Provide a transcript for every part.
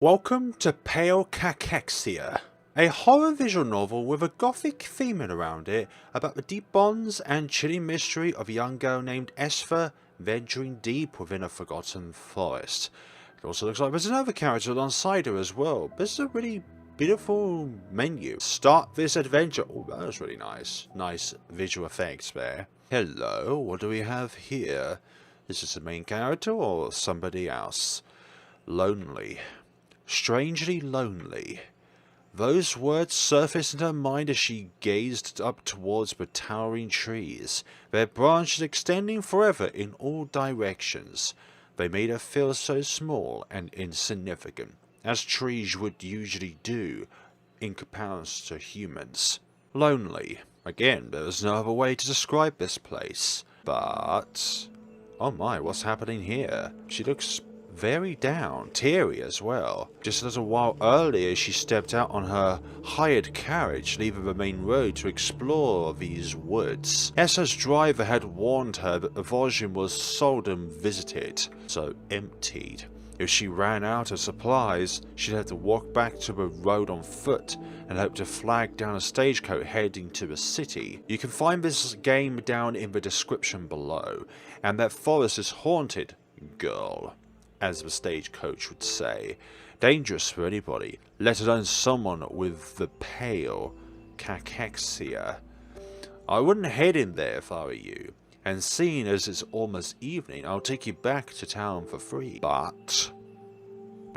Welcome to Pale Cachexia, a horror visual novel with a gothic theming around it about the deep bonds and chilling mystery of a young girl named Esther venturing deep within a forgotten forest. It also looks like there's another character alongside her as well. This is a really beautiful menu. Start this adventure. Oh, that was really nice. Nice visual effects there. Hello, what do we have here? Is this the main character or somebody else? Lonely. Strangely lonely. Those words surfaced in her mind as she gazed up towards the towering trees, their branches extending forever in all directions. They made her feel so small and insignificant, as trees would usually do in comparison to humans. Lonely. Again, there is no other way to describe this place. But... oh my, what's happening here? She looks very down, teary as well. Just a little while earlier she stepped out on her hired carriage, leaving the main road to explore these woods. Esther's driver had warned her that the volume was seldom visited, so emptied. If she ran out of supplies, she'd have to walk back to the road on foot and hope to flag down a stagecoach heading to the city. You can find this game down in the description below, and that forest is haunted, girl, as the stagecoach would say. Dangerous for anybody, let alone someone with the Pale Cachexia. I wouldn't head in there if I were you, and seeing as it's almost evening, I'll take you back to town for free. But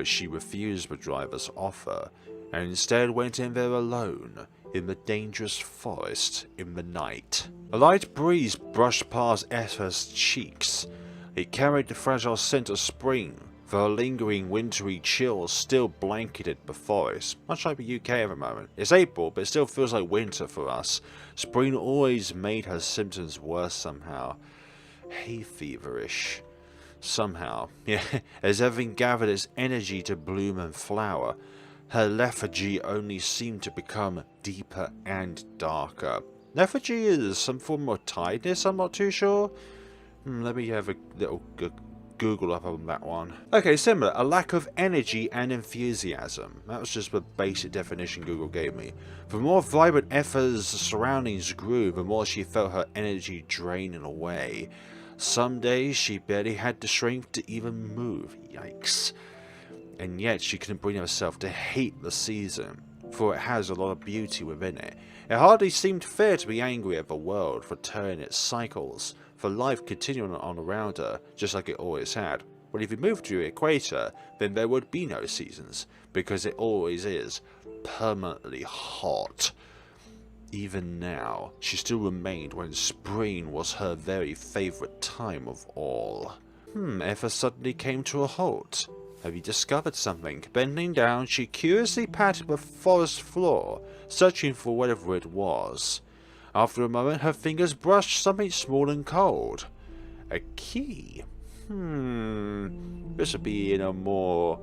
she refused the driver's offer, and instead went in there alone, in the dangerous forest in the night. A light breeze brushed past Esther's cheeks. It carried the fragile scent of spring, though a lingering wintry chill still blanketed the forest, much like the UK at the moment. It's April, but it still feels like winter for us. Spring always made her symptoms worse somehow. Hay feverish. Somehow, yeah, as everything gathered its energy to bloom and flower, her lethargy only seemed to become deeper and darker. Lethargy is some form of tiredness, I'm not too sure. Let me have a little Google up on that one. Okay, similar. A lack of energy and enthusiasm. That was just the basic definition Google gave me. The more vibrant Esther's surroundings grew, the more she felt her energy draining away. Some days she barely had the strength to even move. Yikes. And yet she couldn't bring herself to hate the season, for it has a lot of beauty within it. It hardly seemed fair to be angry at the world for turning its cycles, for life continuing on around her, just like it always had. But if you moved to the equator, then there would be no seasons, because it always is permanently hot. Even now, she still remained when spring was her very favourite time of all. Esther suddenly came to a halt. Have you discovered something? Bending down, she curiously patted the forest floor, searching for whatever it was. After a moment, her fingers brushed something small and cold. A key. This would be in a more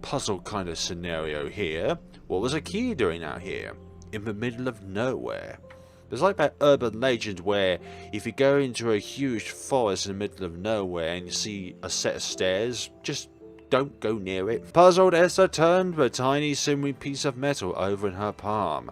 puzzle kind of scenario here. What was a key doing out here? In the middle of nowhere. There's like that urban legend where if you go into a huge forest in the middle of nowhere and you see a set of stairs, just don't go near it. Puzzled, Esther turned the tiny sinewy piece of metal over in her palm.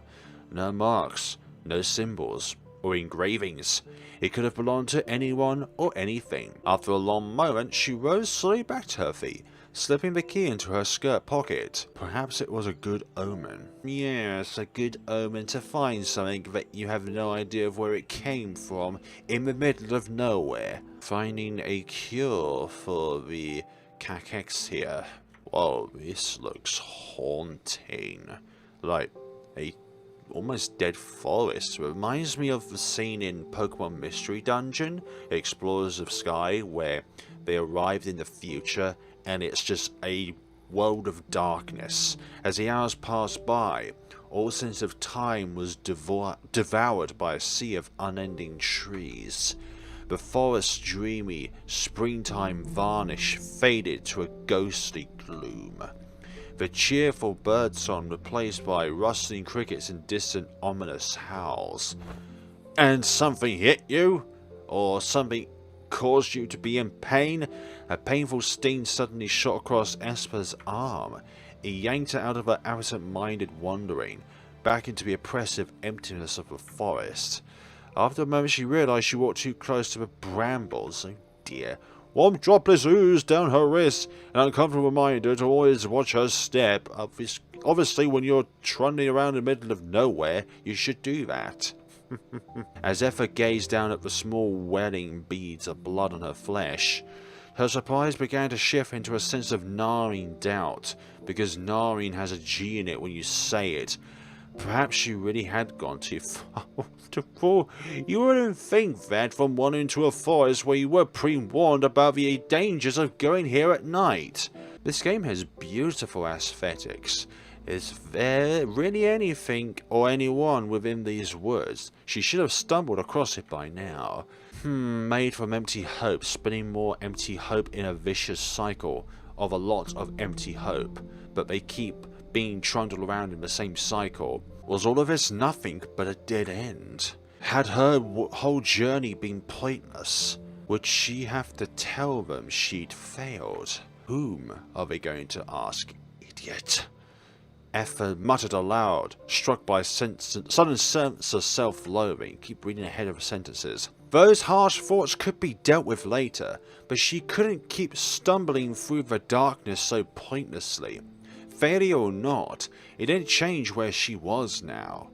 No marks. No symbols or engravings. It could have belonged to anyone or anything. After a long moment, she rose slowly back to her feet, slipping the key into her skirt pocket. Perhaps it was a good omen. Yes, a good omen to find something that you have no idea of where it came from in the middle of nowhere. Finding a cure for the cachexia. Whoa, this looks haunting. Like a almost dead forest. It reminds me of the scene in Pokemon Mystery Dungeon, Explorers of Sky, where they arrived in the future and it's just a world of darkness. As the hours passed by, all sense of time was devoured by a sea of unending trees. The forest's dreamy springtime varnish faded to a ghostly gloom. The cheerful birdsong replaced by rustling crickets and distant ominous howls. And something hit you? Or something caused you to be in pain? A painful sting suddenly shot across Esper's arm. It yanked her out of her absent-minded wandering, back into the oppressive emptiness of the forest. After a moment she realised she walked too close to the brambles. Oh dear. Warm droplets oozed down her wrist, an uncomfortable reminder to always watch her step. Obviously, when you're trundling around in the middle of nowhere, you should do that. As Esther gazed down at the small welling beads of blood on her flesh, her surprise began to shift into a sense of gnawing doubt, because gnawing has a G in it when you say it. Perhaps she really had gone too far. You wouldn't think that from wandering into a forest where you were pre-warned about the dangers of going here at night. This game has beautiful aesthetics. Is there really anything or anyone within these woods? She should have stumbled across it by now. Made from empty hope, spinning more empty hope in a vicious cycle of a lot of empty hope, but they keep being trundled around in the same cycle. Was all of this nothing but a dead end? Had her whole journey been pointless? Would she have to tell them she'd failed? Whom are they going to ask? Idiot. Esther muttered aloud, struck by a sudden sense of self-loathing. Keep reading ahead of the sentences. Those harsh thoughts could be dealt with later, but she couldn't keep stumbling through the darkness so pointlessly. Failure or not, it didn't change where she was now.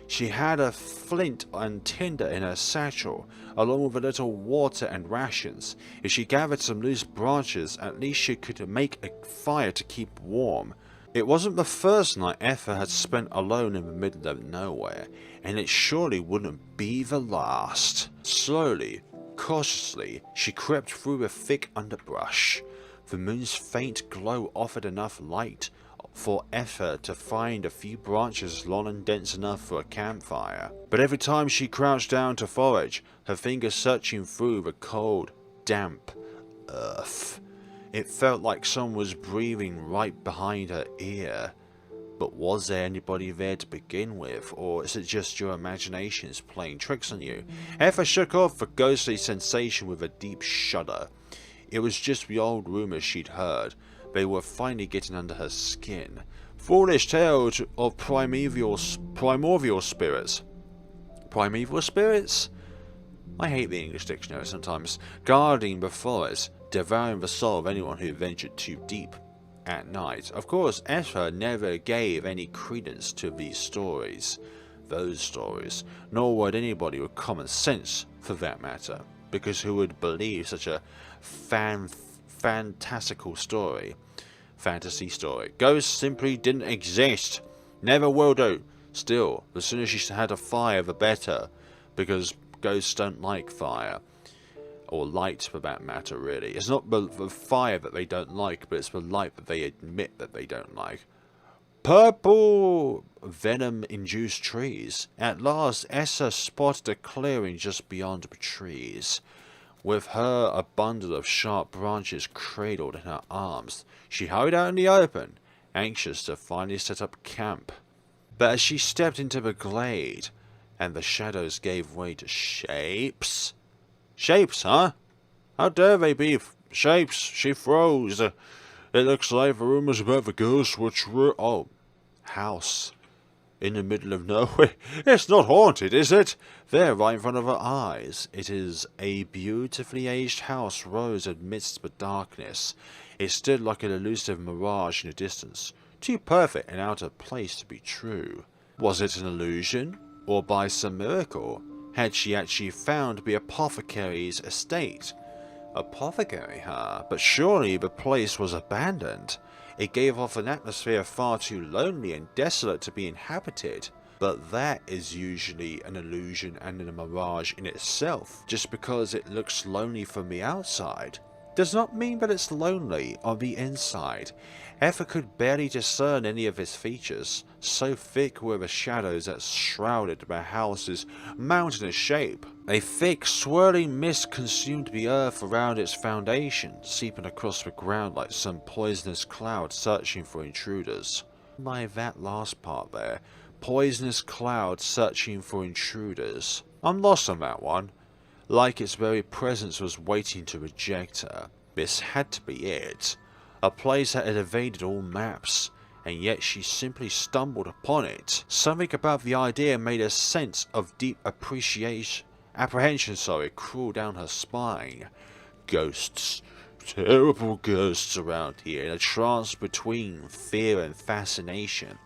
She had a flint and tinder in her satchel, along with a little water and rations. If she gathered some loose branches, at least she could make a fire to keep warm. It wasn't the first night Esther had spent alone in the middle of nowhere, and it surely wouldn't be the last. Slowly, cautiously, she crept through the thick underbrush. The moon's faint glow offered enough light for Esther to find a few branches long and dense enough for a campfire. But every time she crouched down to forage, her fingers searching through the cold, damp earth, it felt like someone was breathing right behind her ear. But was there anybody there to begin with, or is it just your imaginations playing tricks on you? Esther shook off the ghostly sensation with a deep shudder. It was just the old rumours she'd heard. They were finally getting under her skin. Foolish tales of primordial spirits. Primeval spirits? I hate the English dictionary sometimes. Guarding the forest, devouring the soul of anyone who ventured too deep at night. Of course, Esther never gave any credence to these stories. Those stories. Nor would anybody with common sense, for that matter. Because who would believe such a fantastical story? Fantasy story. Ghosts simply didn't exist. Never will do. Still, the sooner she had a fire, the better. Because ghosts don't like fire. Or light, for that matter, really. It's not the fire that they don't like, but it's the light that they admit that they don't like. Purple venom-induced trees. At last, Esther spotted a clearing just beyond the trees. With her a bundle of sharp branches cradled in her arms, she hurried out in the open, anxious to finally set up camp. But as she stepped into the glade, and the shadows gave way to shapes... Shapes, huh? How dare they be shapes? She froze. It looks like the rumours about the ghosts were true. Oh, house. In the middle of nowhere. It's not haunted, is it? There, right in front of her eyes. It is a beautifully aged house rose amidst the darkness. It stood like an elusive mirage in the distance. Too perfect and out of place to be true. Was it an illusion? Or by some miracle? Had she actually found the apothecary's estate? Apothecary, huh? But surely the place was abandoned. It gave off an atmosphere far too lonely and desolate to be inhabited. But that is usually an illusion and a mirage in itself. Just because it looks lonely from the outside does not mean that it's lonely on the inside. Esther could barely discern any of its features, so thick were the shadows that shrouded the house's mountainous shape. A thick, swirling mist consumed the earth around its foundation, seeping across the ground like some poisonous cloud searching for intruders. By that last part there, poisonous cloud searching for intruders. I'm lost on that one. Like its very presence was waiting to reject her. This had to be it. A place that had evaded all maps, and yet she simply stumbled upon it. Something about the idea made a sense of deep apprehension crawl down her spine. Ghosts. Terrible ghosts around here, in a trance between fear and fascination.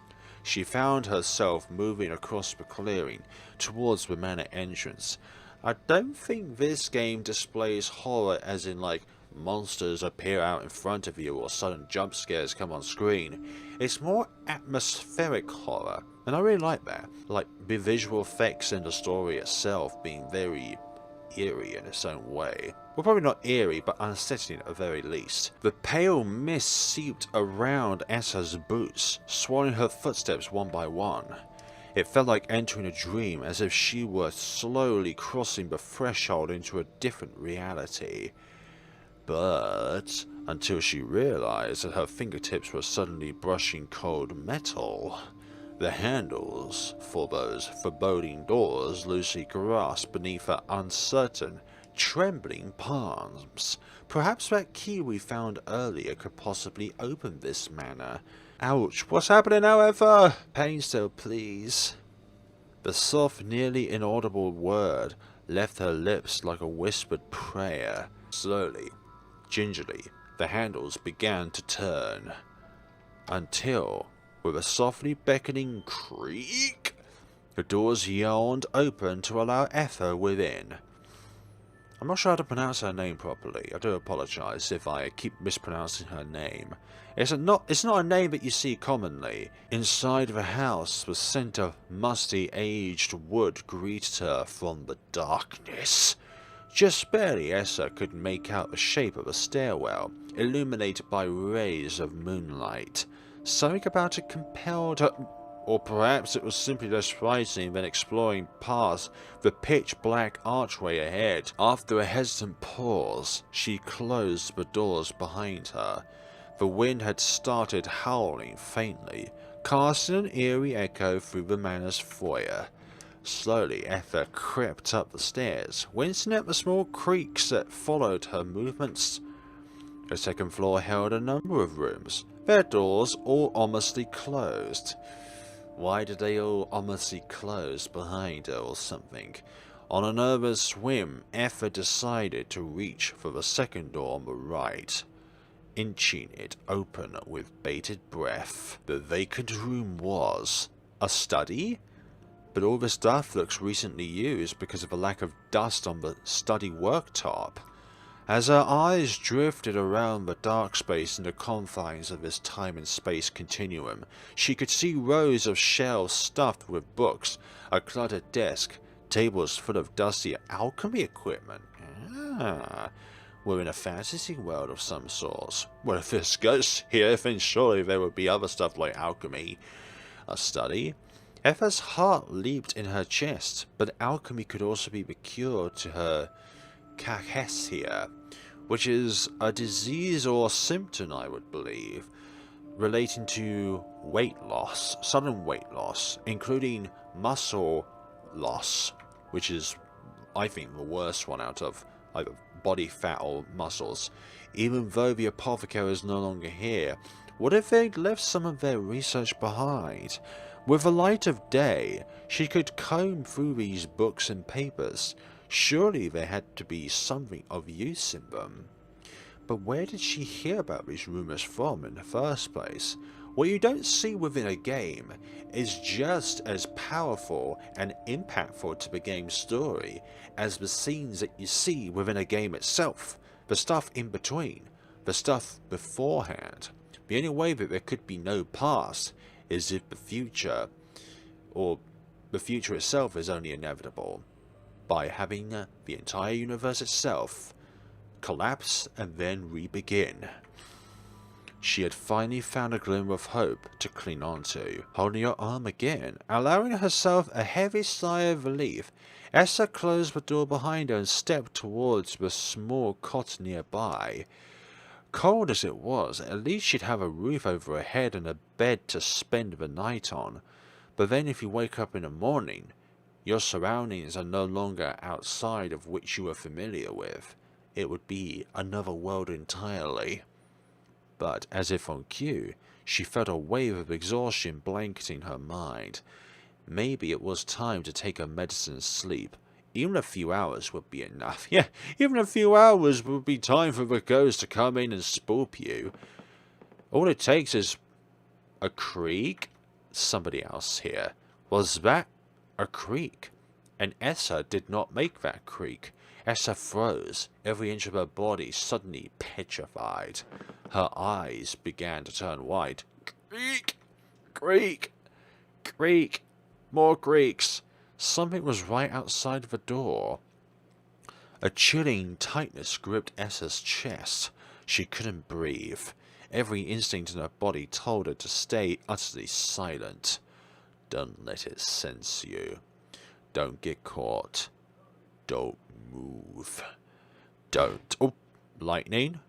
She found herself moving across the clearing towards the manor entrance. I don't think this game displays horror as in like monsters appear out in front of you or sudden jump scares come on screen. It's more atmospheric horror, and I really like that. Like the visual effects and the story itself being very eerie in its own way. Well, probably not eerie, but unsettling at the very least. The pale mist seeped around Esther's boots, swallowing her footsteps one by one. It felt like entering a dream, as if she were slowly crossing the threshold into a different reality. But until she realized that her fingertips were suddenly brushing cold metal. The handles for those foreboding doors loosely grasped beneath her uncertain, trembling palms. Perhaps that key we found earlier could possibly open this manor. Ouch, what's happening however? Pain still, please. The soft, nearly inaudible word left her lips like a whispered prayer. Slowly, gingerly, the handles began to turn. Until, with a softly beckoning creak, the doors yawned open to allow Esther within. I'm not sure how to pronounce her name properly. I do apologise if I keep mispronouncing her name. It's not a name that you see commonly. Inside the house, the scent of musty, aged wood greeted her from the darkness. Just barely, Esther could make out the shape of a stairwell, illuminated by rays of moonlight. Something about it compelled her, or perhaps it was simply less frightening than exploring past the pitch-black archway ahead. After a hesitant pause, she closed the doors behind her. The wind had started howling faintly, casting an eerie echo through the manor's foyer. Slowly, Esther crept up the stairs, wincing at the small creaks that followed her movements. The second floor held a number of rooms, their doors all ominously closed. Why did they all ominously close behind her or something? On a nervous whim, Esther decided to reach for the second door on the right, inching it open with bated breath. The vacant room was a study? But all the stuff looks recently used because of a lack of dust on the study worktop. As her eyes drifted around the dark space in the confines of this time and space continuum, she could see rows of shelves stuffed with books, a cluttered desk, tables full of dusty alchemy equipment. We're in a fantasy world of some sort. Well, if there's ghosts here, then surely there would be other stuff like alchemy. A study? Esther's heart leaped in her chest, but alchemy could also be the cure to her Cachexia, which is a disease or symptom, I would believe, relating to weight loss, sudden weight loss, including muscle loss, which is, I think, the worst one out of either body fat or muscles. Even though the Apothecary is no longer here, what if they'd left some of their research behind? With the light of day, she could comb through these books and papers. Surely there had to be something of use in them. But where did she hear about these rumours from in the first place? What you don't see within a game is just as powerful and impactful to the game's story as the scenes that you see within a game itself. The stuff in between. The stuff beforehand. The only way that there could be no past is if the future, or the future itself, is only inevitable, by having the entire universe itself collapse and then re-begin. She had finally found a glimmer of hope to cling on to. Holding her arm again, allowing herself a heavy sigh of relief, Esther closed the door behind her and stepped towards the small cot nearby. Cold as it was, at least she'd have a roof over her head and a bed to spend the night on. But then if you wake up in the morning, your surroundings are no longer outside of which you are familiar with. it would be another world entirely. But, as if on cue, she felt a wave of exhaustion blanketing her mind. Maybe it was time to take her medicine and sleep. Even a few hours would be enough. Yeah, even a few hours would be time for the ghost to come in and spook you. All it takes is a creak. Somebody else here. Was that a creak? And Esther did not make that creak. Esther froze, every inch of her body suddenly petrified. Her eyes began to turn white. Creak! Creak! Creak! More creaks. Something was right outside the door. A chilling tightness gripped Esther's chest. She couldn't breathe. Every instinct in her body told her to stay utterly silent. Don't let it sense you. Don't get caught. Don't move. Don't. Oh, lightning?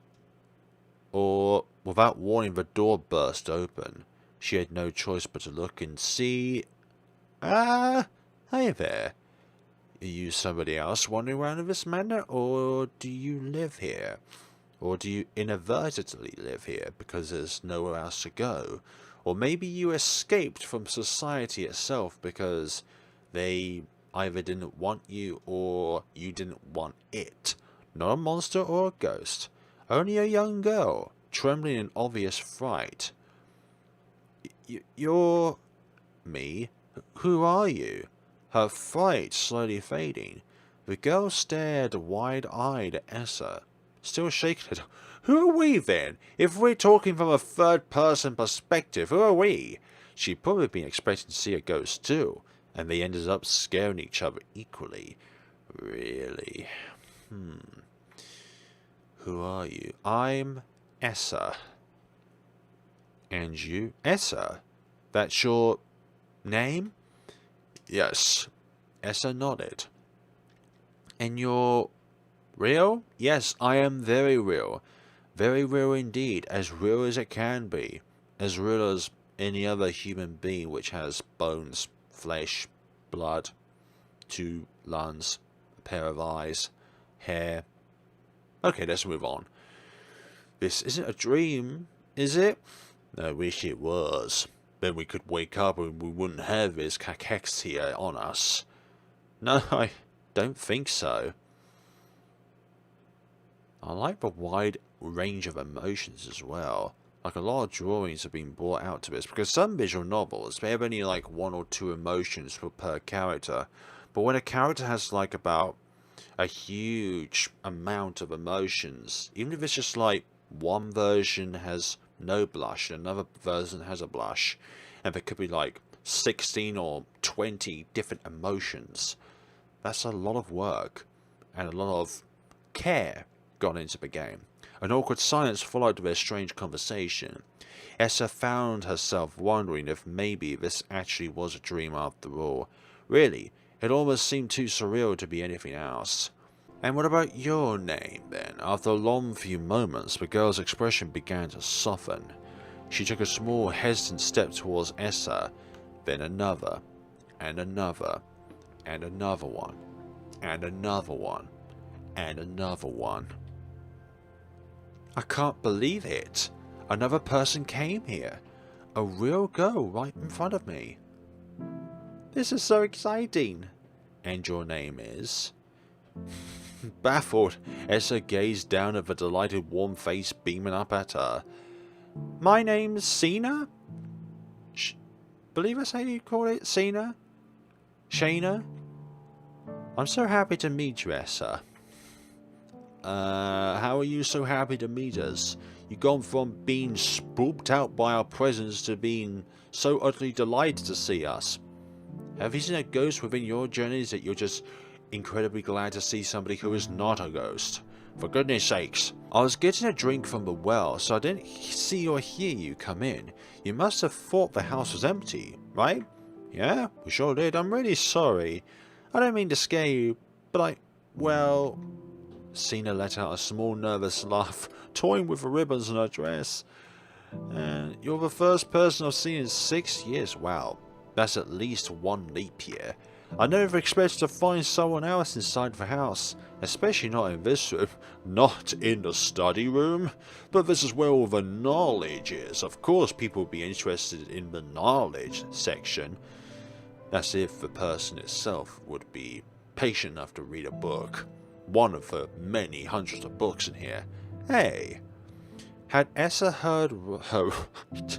Or, without warning, the door burst open. She had no choice but to look and see... Hey there. Are you somebody else wandering around in this manner, or do you live here? Or do you inadvertently live here because there's nowhere else to go? Or maybe you escaped from society itself because they either didn't want you or you didn't want it. Not a monster or a ghost. Only a young girl, trembling in obvious fright. You're... me? Who are you? Her fright slowly fading. The girl stared wide-eyed at Esther, still shaking. Who are we then? If we're talking from a third-person perspective, who are we? She'd probably been expecting to see a ghost too, and they ended up scaring each other equally. Really? Who are you? I'm Esther. And you? Esther? That's your name? Yes. Esther nodded. And you're real? Yes, I am very real. Very real indeed. As real as it can be. As real as any other human being which has bones, flesh, blood, 2 lungs, a pair of eyes, hair. Okay, let's move on. This isn't a dream, is it? I wish it was. Then we could wake up and we wouldn't have this cachexia on us. No, I don't think so. I like the wide range of emotions as well. Like, a lot of drawings have been brought out to this, because some visual novels, they have only like 1 or 2 emotions per character. But when a character has like about a huge amount of emotions, even if it's just like one version has no blush and another version has a blush, and there could be like 16 or 20 different emotions, that's a lot of work and a lot of care gone into the game. An awkward silence followed their strange conversation. Esther found herself wondering if maybe this actually was a dream after all. Really, it almost seemed too surreal to be anything else. And what about your name, then? After a long few moments, the girl's expression began to soften. She took a small, hesitant step towards Esther, then another, and another, and another one, and another one, and another one. I can't believe it. Another person came here. A real girl right in front of me. This is so exciting. And your name is? Baffled, Esther gazed down at the delighted warm face beaming up at her. My name's Sina? Believe that's how you call it? Sina? Shayna? I'm so happy to meet you, Esther. How are you so happy to meet us? You've gone from being spooked out by our presence to being so utterly delighted to see us. Have you seen a ghost within your journeys that you're just incredibly glad to see somebody who is not a ghost? For goodness sakes. I was getting a drink from the well, so I didn't see or hear you come in. You must have thought the house was empty, right? Yeah, we sure did. I'm really sorry. I don't mean to scare you, but well... Sina let out a small nervous laugh, toying with the ribbons on her dress. You're the first person I've seen in 6 years. Wow, that's at least 1 leap year. I never expected to find someone else inside the house, especially not in this room, not in the study room. But this is where all the knowledge is. Of course people will be interested in the knowledge section. That's if the person itself would be patient enough to read a book. One of the many hundreds of books in here. Hey, had Esther heard her right?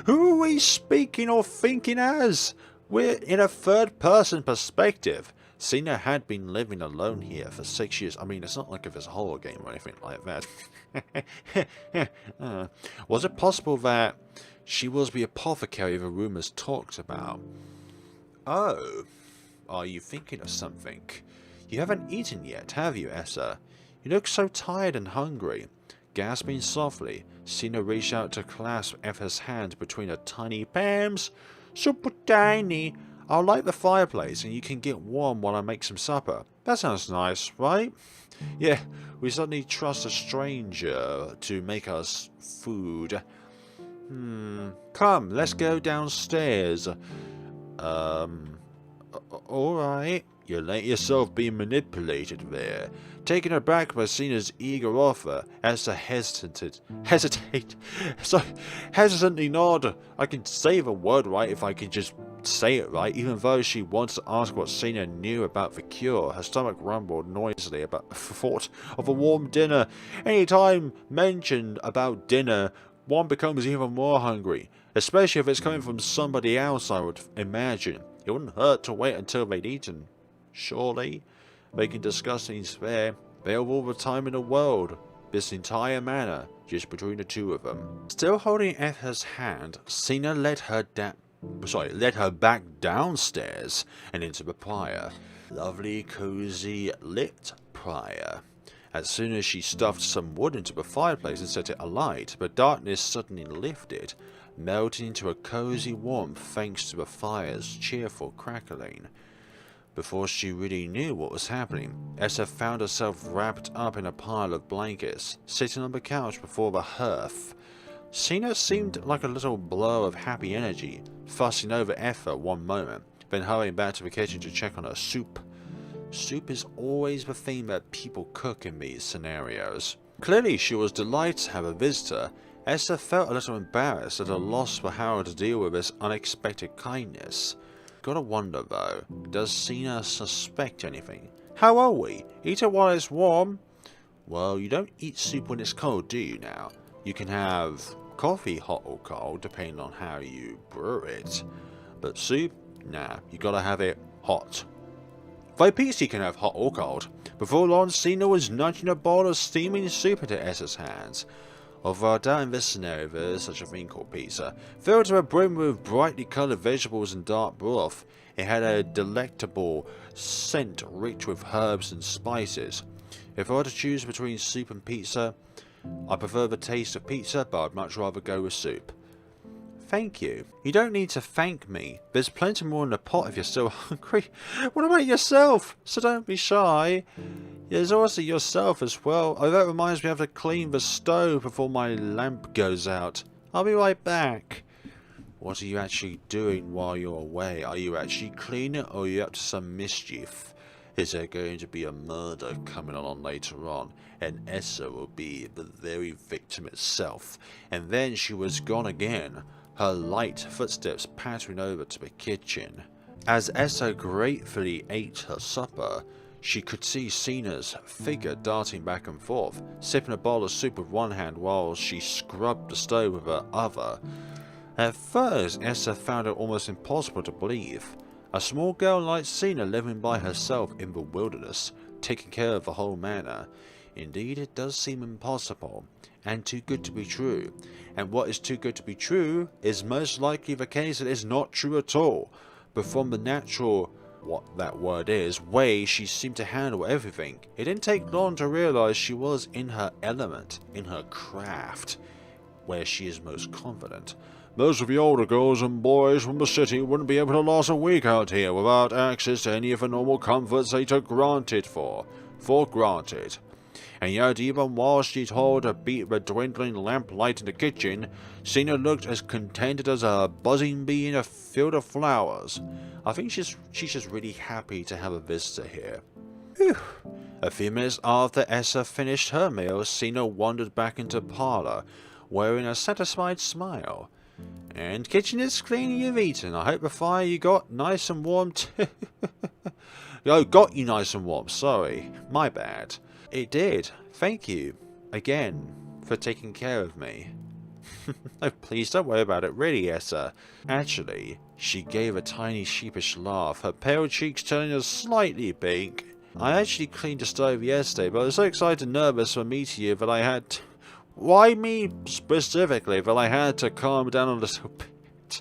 Who are we speaking or thinking as? We're in a third-person perspective. Cena had been living alone here for 6 years. I mean, it's not like if it's a horror game or anything like that. Was it possible that she was the apothecary the rumors talked about? Oh, are you thinking of something? You haven't eaten yet, have you, Esther? You look so tired and hungry. Gasping softly, Cena reached out to clasp Esther's hand between her tiny palms. Super tiny. I'll light the fireplace and you can get warm while I make some supper. That sounds nice, right? Yeah, we suddenly trust a stranger to make us food. Come, let's go downstairs. Alright. You let yourself be manipulated there. Taken aback by Cena's eager offer, Esther hesitantly nod. I can say the word right if I can just say it right. Even though she wants to ask what Cena knew about the cure, her stomach rumbled noisily about the thought of a warm dinner. Any time mentioned about dinner, one becomes even more hungry, especially if it's coming from somebody else, I would imagine. It wouldn't hurt to wait until they'd eaten. Surely, they can discuss things there. They have all the time in the world. This entire manor, just between the two of them. Still holding Esther's hand, Cena led her back downstairs and into the prior. Lovely, cozy, lit prior. As soon as she stuffed some wood into the fireplace and set it alight, the darkness suddenly lifted, melting into a cozy warmth thanks to the fire's cheerful crackling. Before she really knew what was happening, Esther found herself wrapped up in a pile of blankets, sitting on the couch before the hearth. Cena seemed like a little blow of happy energy, fussing over Esther one moment, then hurrying back to the kitchen to check on her soup. Soup is always the thing that people cook in these scenarios. Clearly she was delighted to have a visitor. Esther felt a little embarrassed at a loss for how to deal with this unexpected kindness. Gotta wonder though, does Cena suspect anything? How are we? Eat it while it's warm? Well, you don't eat soup when it's cold, do you now? You can have coffee hot or cold, depending on how you brew it. But soup? Nah, you gotta have it hot. Though pizza can have hot or cold. Before long, Cena was nudging a bowl of steaming soup into Esther's hands. Although I doubt in this scenario there is such a thing called pizza. Filled to the brim with brightly coloured vegetables and dark broth, it had a delectable scent rich with herbs and spices. If I were to choose between soup and pizza, I prefer the taste of pizza, but I'd much rather go with soup. Thank you. You don't need to thank me. There's plenty more in the pot if you're still hungry. What about yourself? So don't be shy. There's also yourself as well. Oh, that reminds me I have to clean the stove before my lamp goes out. I'll be right back. What are you actually doing while you're away? Are you actually cleaning or are you up to some mischief? Is there going to be a murder coming along later on? And Esther will be the very victim itself. And then she was gone again, her light footsteps pattering over to the kitchen. As Esther gratefully ate her supper, she could see Cena's figure darting back and forth, sipping a bowl of soup with one hand while she scrubbed the stove with her other. At first, Esther found it almost impossible to believe. A small girl like Cena living by herself in the wilderness, taking care of the whole manor. Indeed, it does seem impossible, and too good to be true. And what is too good to be true is most likely the case that it's not true at all. But from the natural, what that word is, way she seemed to handle everything, it didn't take long to realize she was in her element, in her craft, where she is most confident. Most of the older girls and boys from the city wouldn't be able to last a week out here without access to any of the normal comforts they took granted for granted. and yet even while she told to beat the dwindling lamplight in the kitchen, Cena looked as contented as a buzzing bee in a field of flowers. I think she's just really happy to have a visitor here. Whew. A few minutes after Esther finished her meal, Cena wandered back into the parlour, wearing a satisfied smile. And kitchen is clean, you've eaten. I hope the fire you got nice and warm too. Oh, got you nice and warm, sorry. My bad. It did. Thank you. Again, for taking care of me. Oh, please don't worry about it, really, Esther. Actually, she gave a tiny sheepish laugh, her pale cheeks turning a slightly pink. I actually cleaned the stove yesterday, but I was so excited and nervous for meeting you that I had... Why me specifically? That I had to calm down a little bit.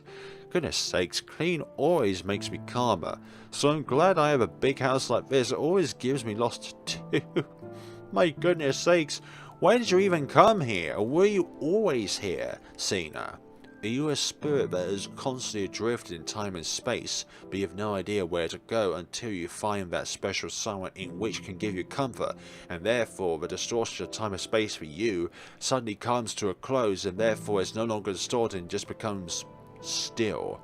Goodness sakes, clean always makes me calmer. So I'm glad I have a big house like this. It always gives me lots to do. My goodness sakes, why did you even come here? Or were you always here, Cena? Are you a spirit that is constantly adrift in time and space, but you have no idea where to go until you find that special someone in which can give you comfort, and therefore the distortion of time and space for you suddenly comes to a close, and therefore it's no longer distorted and just becomes still?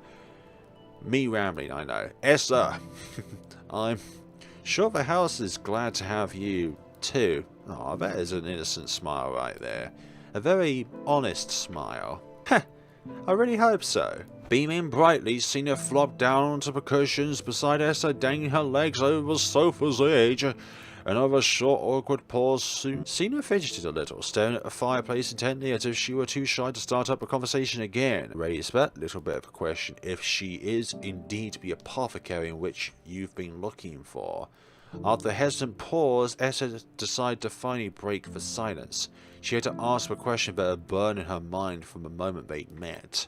Me rambling, I know. Esther! I'm sure the house is glad to have you too. Oh, that is an innocent smile right there. A very honest smile. Heh! I really hope so. Beaming brightly, Cena flopped down onto the cushions beside Esther, dangling her legs over the sofa's edge. Another short, awkward pause soon. Cena fidgeted a little, staring at the fireplace intently as if she were too shy to start up a conversation again. Raised that little bit of a question if she is indeed the apothecary in which you've been looking for. After a hesitant pause, Esther decided to finally break the silence. She had to ask the question that had burned in her mind from the moment they met.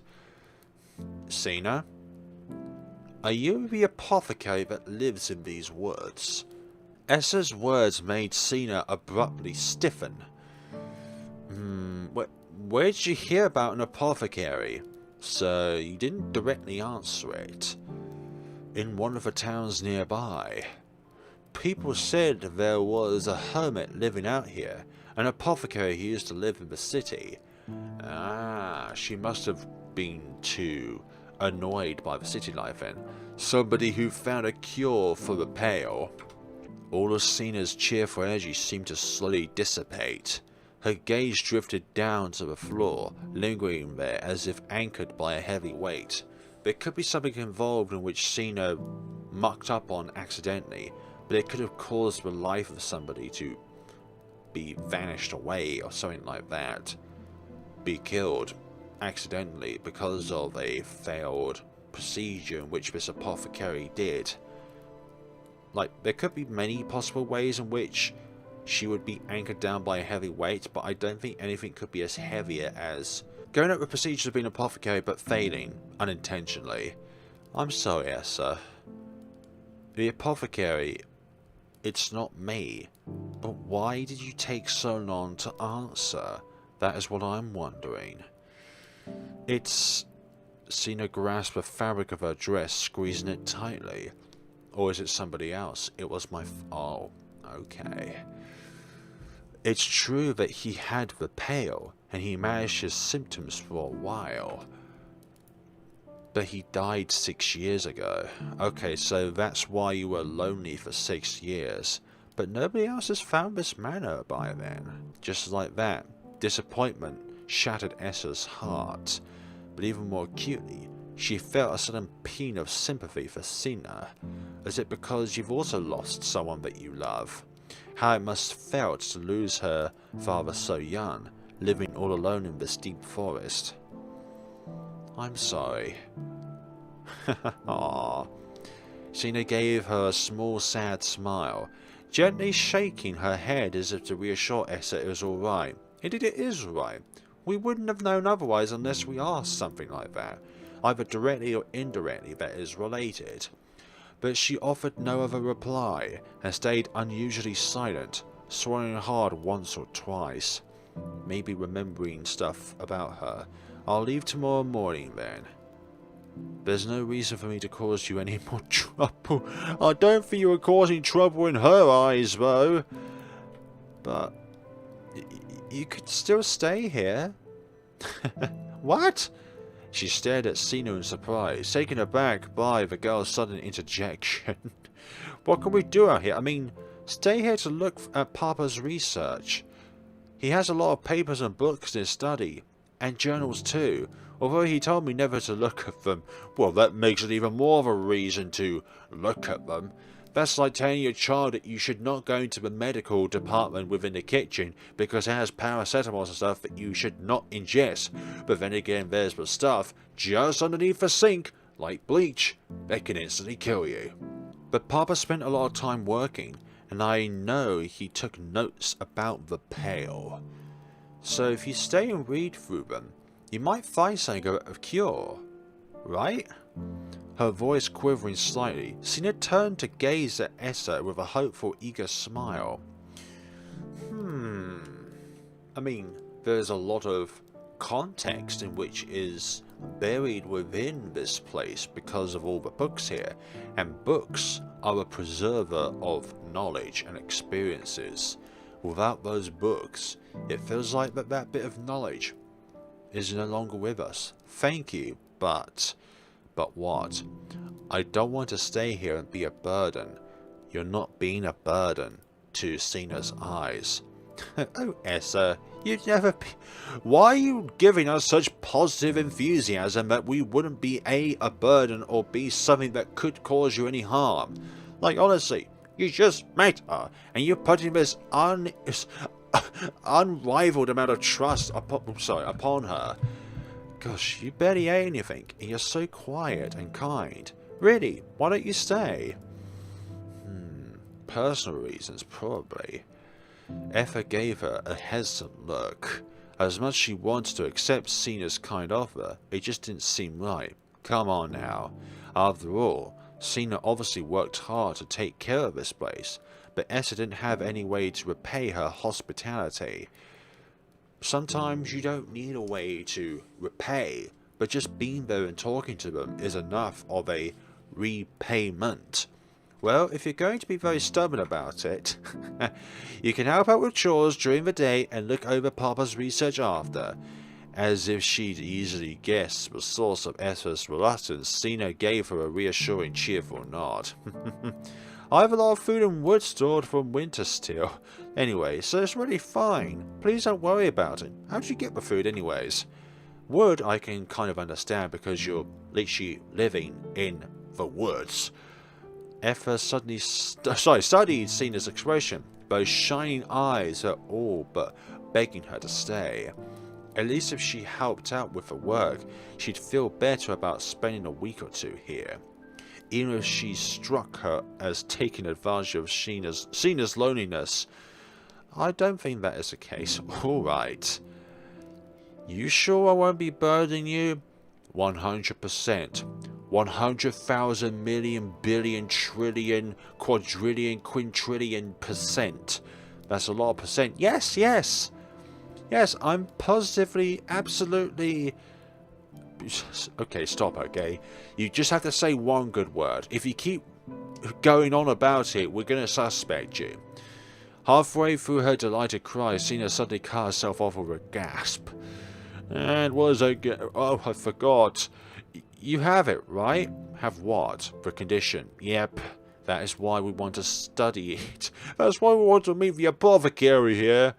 Cena? Are you the apothecary that lives in these woods? Esther's words made Cena abruptly stiffen. Where did you hear about an apothecary? So you didn't directly answer it. In one of the towns nearby. People said there was a hermit living out here, an apothecary who used to live in the city. Ah, she must have been too annoyed by the city life then. Somebody who found a cure for the pale. All of Cena's cheerful energy seemed to slowly dissipate. Her gaze drifted down to the floor, lingering there as if anchored by a heavy weight. There could be something involved in which Cena mucked up on accidentally, but it could have caused the life of somebody to be vanished away or something like that. Be killed accidentally because of a failed procedure in which this apothecary did. Like, there could be many possible ways in which she would be anchored down by a heavy weight, but I don't think anything could be as heavier as going up with procedures of being an apothecary but failing unintentionally. I'm sorry, Esther. The apothecary, it's not me. But why did you take so long to answer? That is what I'm wondering. It's... Cena grasped the fabric of her dress, squeezing it tightly. Or is it somebody else? It was my... Oh, okay. It's true that he had the pale, and he managed his symptoms for a while. But he died 6 years ago. Okay, so that's why you were lonely for 6 years. But nobody else has found this manor by then. Just like that, disappointment shattered Esther's heart. But even more acutely, she felt a sudden pang of sympathy for Cena. Is it because you've also lost someone that you love? How it must felt to lose her father so young, living all alone in this deep forest. I'm sorry. Aww. Cena gave her a small sad smile, gently shaking her head as if to reassure Esther it was alright. Indeed it is right. We wouldn't have known otherwise unless we asked something like that, either directly or indirectly that is related. But she offered no other reply, and stayed unusually silent, swallowing hard once or twice. Maybe remembering stuff about her. I'll leave tomorrow morning then. There's no reason for me to cause you any more trouble. I don't think you were causing trouble in her eyes, though. But You could still stay here. What? She stared at Sina in surprise, taken aback by the girl's sudden interjection. What can we do out here? I mean, stay here to look at Papa's research. He has a lot of papers and books in his study, and journals too. Although he told me never to look at them. Well, that makes it even more of a reason to look at them. That's like telling your child that you should not go into the medical department within the kitchen because it has paracetamol and stuff that you should not ingest. But then again, there's the stuff just underneath the sink, like bleach, that can instantly kill you. But Papa spent a lot of time working, and I know he took notes about the Pale. So if you stay and read through them, you might find something of cure, right? Her voice quivering slightly, Sina turned to gaze at Esther with a hopeful, eager smile. I mean, there's a lot of context in which is buried within this place because of all the books here, and books are a preserver of knowledge and experiences. Without those books, it feels like that bit of knowledge is no longer with us. Thank you, but what? I don't want to stay here and be a burden. You're not being a burden to Sina's eyes. Oh, Esther, you'd never be... Why are you giving us such positive enthusiasm that we wouldn't be a burden or be something that could cause you any harm? Like, honestly, you just met her, and you're putting this unrivaled amount of trust upon her. Gosh, you barely ate anything, and you're so quiet and kind. Really, why don't you stay? Personal reasons, probably. Esther gave her a hesitant look. As much as she wanted to accept Sina's kind offer, it just didn't seem right. Come on now. After all, Sina obviously worked hard to take care of this place, but Esther didn't have any way to repay her hospitality. Sometimes you don't need a way to repay, but just being there and talking to them is enough of a repayment. Well, if you're going to be very stubborn about it, you can help out with chores during the day and look over Papa's research after. As if she'd easily guessed the source of Esther's reluctance, Sina gave her a reassuring, cheerful nod. I have a lot of food and wood stored from winter still. Anyway, so it's really fine. Please don't worry about it. How'd you get the food anyways? Wood I can kind of understand because you're literally living in the woods. Esther suddenly studied Sina's expression. Those shining eyes are all but begging her to stay. At least if she helped out with the work, she'd feel better about spending a week or two here. Even if she struck her as taking advantage of Sina's loneliness. I don't think that is the case. Alright. You sure I won't be burdening you? 100%. 100,000 million billion trillion quadrillion quintillion %. That's a lot of percent. Yes, yes. Yes, I'm positively, absolutely... Okay, stop, okay? You just have to say one good word. If you keep going on about it, we're going to suspect you. Halfway through her delighted cry, Sina suddenly cut herself off with a gasp. And was again... Oh, I forgot. You have it, right? Have what? The condition. Yep. That is why we want to study it. That's why we want to meet the apothecary here.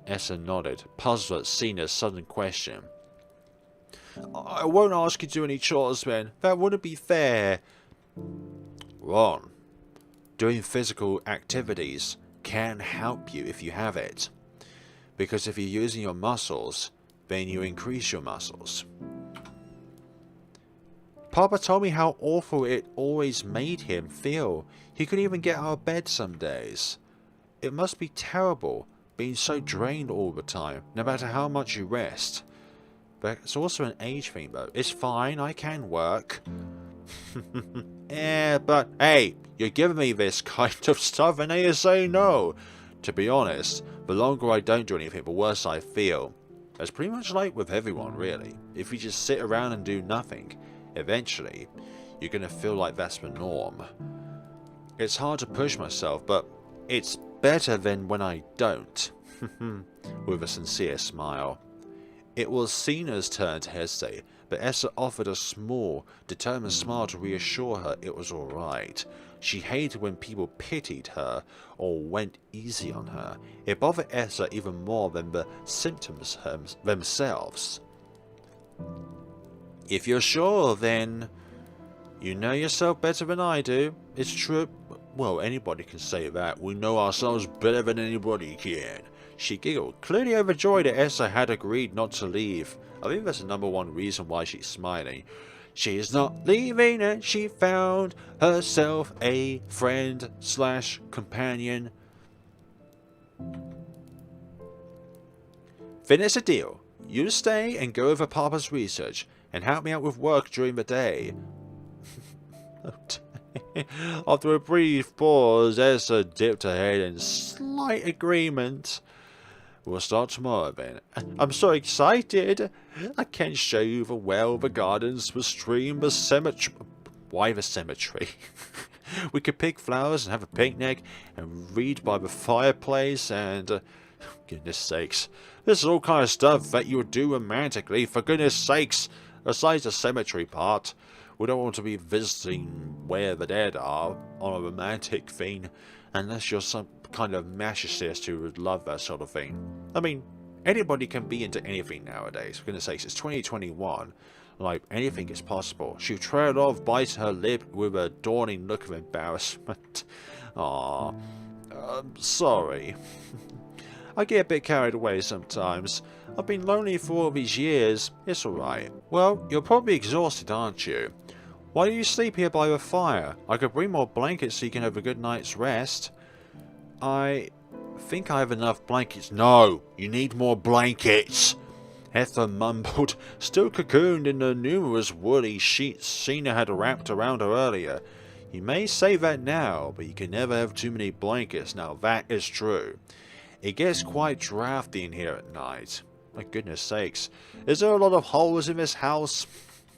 Esther nodded, puzzled at Sina's sudden question. I won't ask you to do any chores, then. That wouldn't be fair. Wrong. Doing physical activities can help you if you have it. Because if you're using your muscles, then you increase your muscles. Papa told me how awful it always made him feel. He couldn't even get out of bed some days. It must be terrible, being so drained all the time, no matter how much you rest. But it's also an age thing though. It's fine, I can work. Yeah, but hey, you're giving me this kind of stuff and now you say no. To be honest, the longer I don't do anything, the worse I feel. That's pretty much like with everyone, really. If you just sit around and do nothing, eventually, you're going to feel like that's the norm. It's hard to push myself, but it's better than when I don't. With a sincere smile. It was Cena's turn to hesitate, but Esther offered a small, determined smile to reassure her it was alright. She hated when people pitied her or went easy on her. It bothered Esther even more than the symptoms themselves. If you're sure, then you know yourself better than I do. It's true. Well, anybody can say that. We know ourselves better than anybody can. She giggled, clearly overjoyed that Esther had agreed not to leave. I think that's the #1 reason why she's smiling. She's not leaving and she found herself a friend/companion. Then it's a deal. You stay and go over Papa's research and help me out with work during the day. After a brief pause, Esther dipped her head in slight agreement. We'll start tomorrow then. I'm so excited. I can show you the well, the gardens, the stream, the cemetery. Why the cemetery? We could pick flowers and have a picnic and read by the fireplace and... goodness sakes. This is all kind of stuff that you would do romantically, for goodness sakes. Besides the cemetery part. We don't want to be visiting where the dead are on a romantic thing, unless you're some kind of masochist who would love that sort of thing. I mean, anybody can be into anything nowadays. For goodness sakes, it's 2021. Like, anything is possible. She trailed off, biting her lip with a dawning look of embarrassment. Aww. Sorry. I get a bit carried away sometimes. I've been lonely for all these years. It's alright. Well, you're probably exhausted, aren't you? Why do you sleep here by the fire? I could bring more blankets so you can have a good night's rest. I think I have enough blankets. No, you need more blankets. Esther mumbled, still cocooned in the numerous woolly sheets Cena had wrapped around her earlier. You may say that now, but you can never have too many blankets. Now that is true. It gets quite drafty in here at night. My goodness sakes. Is there a lot of holes in this house?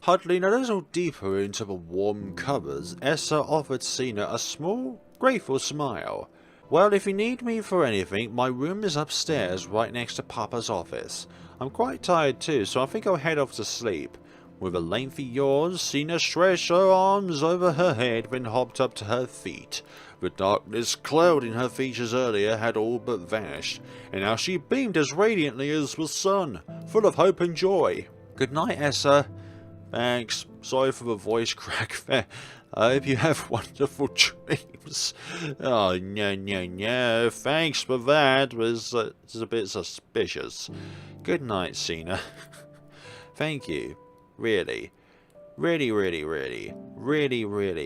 Huddling a little deeper into the warm covers, Esther offered Cena a small, grateful smile. Well, if you need me for anything, my room is upstairs right next to Papa's office. I'm quite tired too, so I think I'll head off to sleep. With a lengthy yawn, Cena stretched her arms over her head, then hopped up to her feet. The darkness clouding her features earlier had all but vanished, and now she beamed as radiantly as the sun, full of hope and joy. Good night, Esther. Thanks. Sorry for the voice crack there. I hope you have wonderful dreams. Oh, no. Thanks for that. It's a bit suspicious. Good night, Cena. Thank you. Really. Really.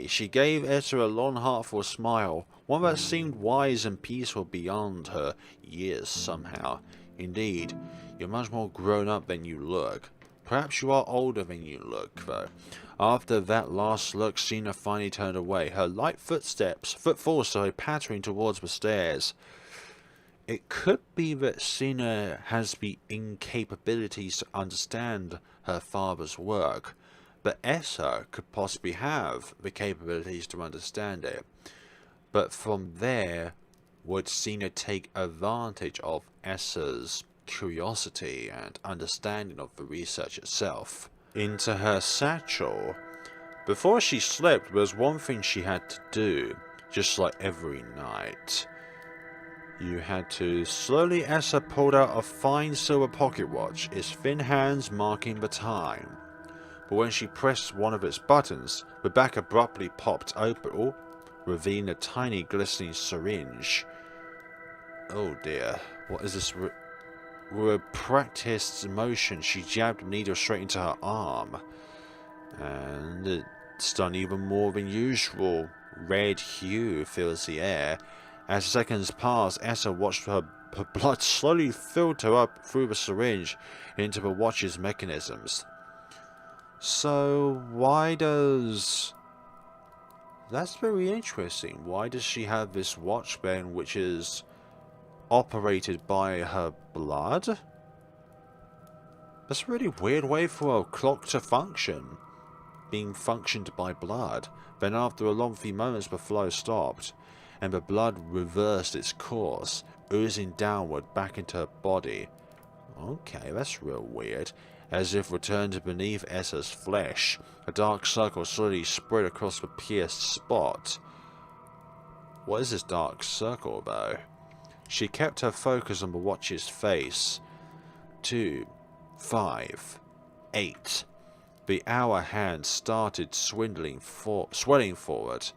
She gave Esther a long, heartful smile, one that seemed wise and peaceful beyond her years somehow. Indeed, you're much more grown up than you look. Perhaps you are older than you look, though. After that last look, Cena finally turned away, her light footfalls pattering towards the stairs. It could be that Cena has the incapabilities to understand her father's work, but Esther could possibly have the capabilities to understand it. But from there, would Cena take advantage of Esther's curiosity and understanding of the research itself? Into her satchel. Before she slept, there was one thing she had to do, just like every night. You had to slowly. Esther pulled out a fine silver pocket watch, its thin hands marking the time. But when she pressed one of its buttons, the back abruptly popped open, revealing a tiny glistening syringe. Oh dear, what is this? With a practiced motion, she jabbed the needle straight into her arm, and it stung even more than usual. Red hue fills the air. As seconds passed, Esther watched her blood slowly filter up through the syringe into the watch's mechanisms. So, why does... That's very interesting. Why does she have this watch then, which is operated by her blood? That's a really weird way for a clock to function. Being functioned by blood. Then after a long few moments the flow stopped, and the blood reversed its course, oozing downward back into her body. Okay, that's real weird. As if returned beneath Esther's flesh, a dark circle slowly spread across the pierced spot. What is this dark circle, though? She kept her focus on the watcher's face. 2, 5, 8. The hour hand started swelling forward.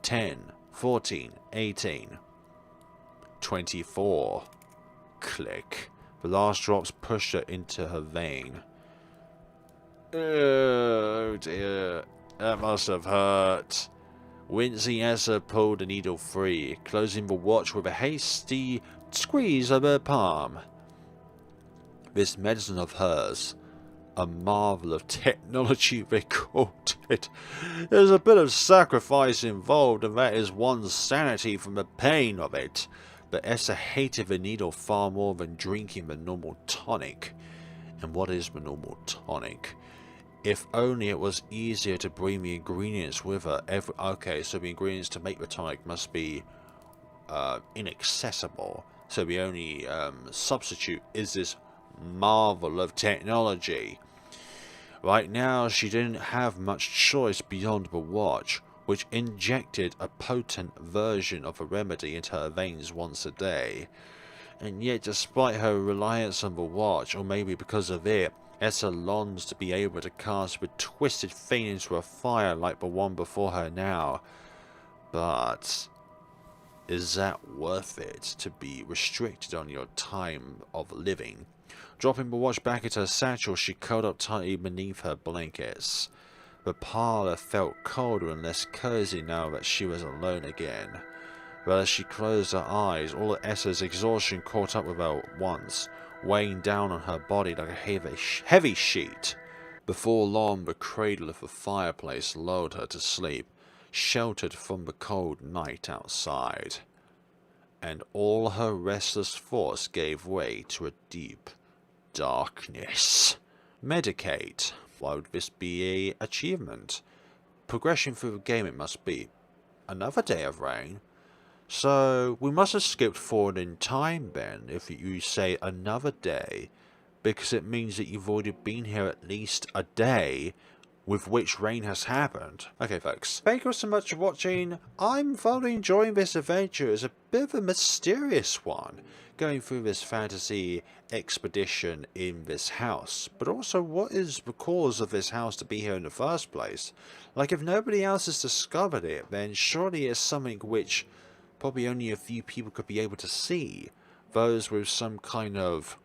10, 14, 18. 24. Click. The last drops pushed her into her vein. Oh dear, that must have hurt. Wincing, Esther pulled the needle free, closing the watch with a hasty squeeze of her palm. This medicine of hers, a marvel of technology recorded. There's a bit of sacrifice involved, and that is one's sanity from the pain of it. But Esther hated the needle far more than drinking the normal tonic. And what is the normal tonic? If only it was easier to bring the ingredients with her. Okay, so the ingredients to make the tonic must be inaccessible. So the only substitute is this marvel of technology. Right now, she didn't have much choice beyond the watch, which injected a potent version of a remedy into her veins once a day. And yet, despite her reliance on the watch, or maybe because of it, Esther longs to be able to cast the twisted thing into a fire like the one before her now. But is that worth it to be restricted on your time of living? Dropping the watch back into her satchel, she curled up tightly beneath her blankets. The parlour felt colder and less cozy now that she was alone again. But as she closed her eyes, all of Esther's exhaustion caught up with her at once, weighing down on her body like a heavy sheet. Before long, the cradle of the fireplace lulled her to sleep, sheltered from the cold night outside. And all her restless thoughts gave way to a deep darkness. Medicate. Why would this be an achievement? Progression through the game it must be. Another day of rain. So, we must have skipped forward in time then, if you say another day, because it means that you've already been here at least a day with which rain has happened. Okay folks, thank you so much for watching. I'm thoroughly enjoying this adventure. It's a bit of a mysterious one, going through this fantasy expedition in this house. But also, what is the cause of this house to be here in the first place? Like, if nobody else has discovered it, then surely it's something which probably only a few people could be able to see. Those with some kind of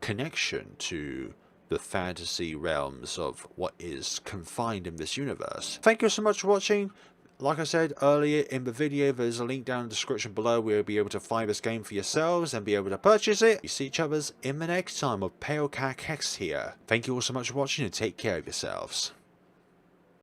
connection to the fantasy realms of what is confined in this universe. Thank you so much for watching. Like I said earlier in the video, there's a link down in the description below where you'll be able to find this game for yourselves and be able to purchase it. We see each other in the next time of Pale Cachexia. Thank you all so much for watching and take care of yourselves.